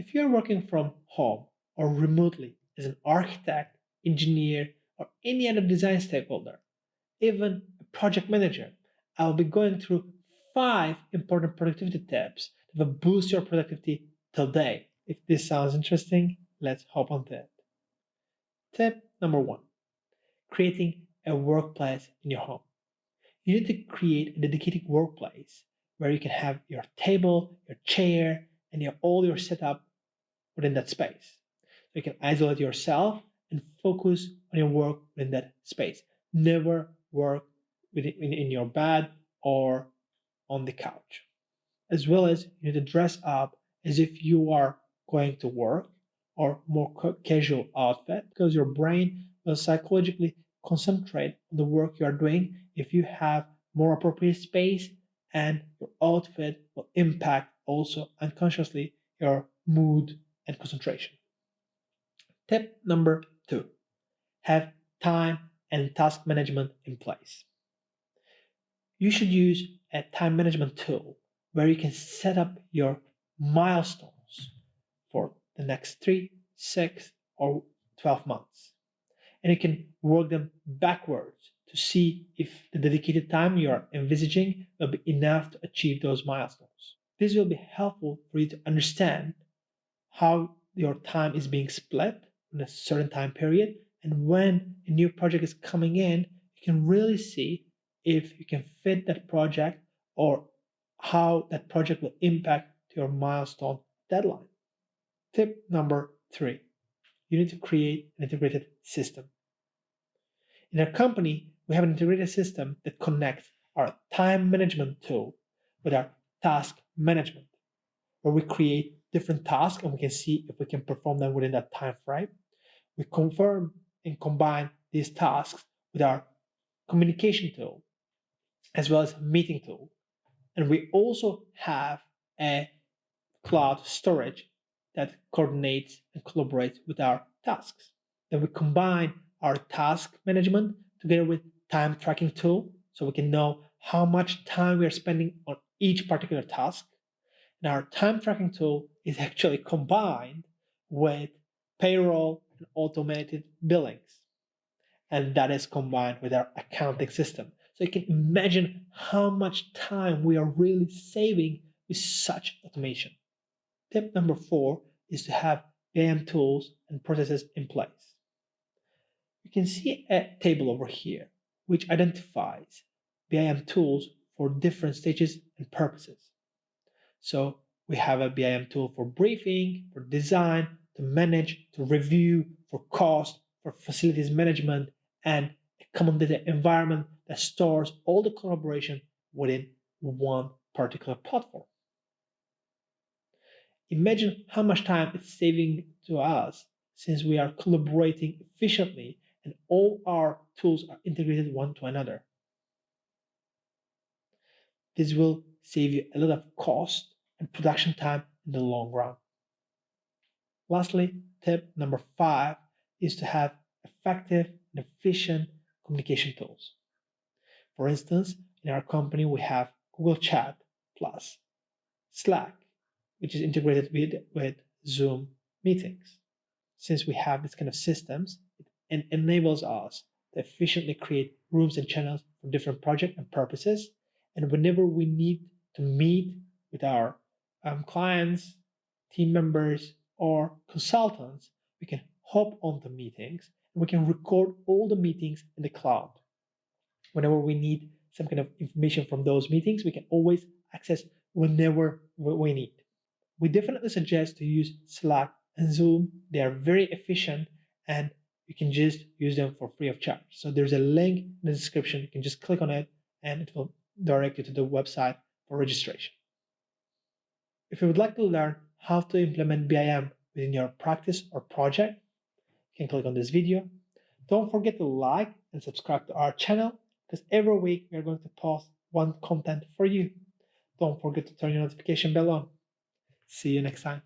If you're working from home or remotely as an architect, engineer, or any other design stakeholder, even a project manager, I'll be going through 5 important productivity tips that will boost your productivity today. If this sounds interesting, let's hop on that. Tip number 1, creating a workplace in your home. You need to create a dedicated workplace where you can have your table, your chair, and all your setup within that space. So you can isolate yourself and focus on your work within that space. Never work in your bed or on the couch. As well as you need to dress up as if you are going to work or more casual outfit, because your brain will psychologically concentrate on the work you are doing if you have more appropriate space, and your outfit will impact also unconsciously your mood and concentration. Tip number 2, have time and task management in place. You should use a time management tool where you can set up your milestones for the next 3, 6, or 12 months. And you can work them backwards to see if the dedicated time you are envisaging will be enough to achieve those milestones. This will be helpful for you to understand how your time is being split in a certain time period, and when a new project is coming in, you can really see if you can fit that project or how that project will impact your milestone deadline. Tip number 3, you need to create an integrated system. In our company, we have an integrated system that connects our time management tool with our task management, where we create different tasks and we can see if we can perform them within that time frame. We confirm and combine these tasks with our communication tool as well as meeting tool. And we also have a cloud storage that coordinates and collaborates with our tasks. Then we combine our task management together with time tracking tool so we can know how much time we are spending on each particular task. And our time tracking tool is actually combined with payroll and automated billings. And that is combined with our accounting system. So you can imagine how much time we are really saving with such automation. Tip number 4 is to have BIM tools and processes in place. You can see a table over here which identifies BIM tools for different stages and purposes. So we have a BIM tool for briefing, for design, to manage, to review, for cost, for facilities management, and a common data environment that stores all the collaboration within one particular platform. Imagine how much time it's saving to us since we are collaborating efficiently and all our tools are integrated one to another. This will save you a lot of cost and production time in the long run. Lastly, tip number 5 is to have effective and efficient communication tools. For instance, in our company, we have Google Chat plus Slack, which is integrated with Zoom meetings. Since we have this kind of systems, it enables us to efficiently create rooms and channels for different projects and purposes. And whenever we need to meet with our clients, team members, or consultants, we can hop on the meetings and we can record all the meetings in the cloud. Whenever we need some kind of information from those meetings, we can always access whenever we need. We definitely suggest to use Slack and Zoom. They are very efficient and you can just use them for free of charge. So there's a link in the description. You can just click on it and it will direct you to the website for registration. If you would like to learn how to implement BIM within your practice or project, you can click on this video. Don't forget to like and subscribe to our channel because every week we are going to post one content for you. Don't forget to turn your notification bell on. See you next time.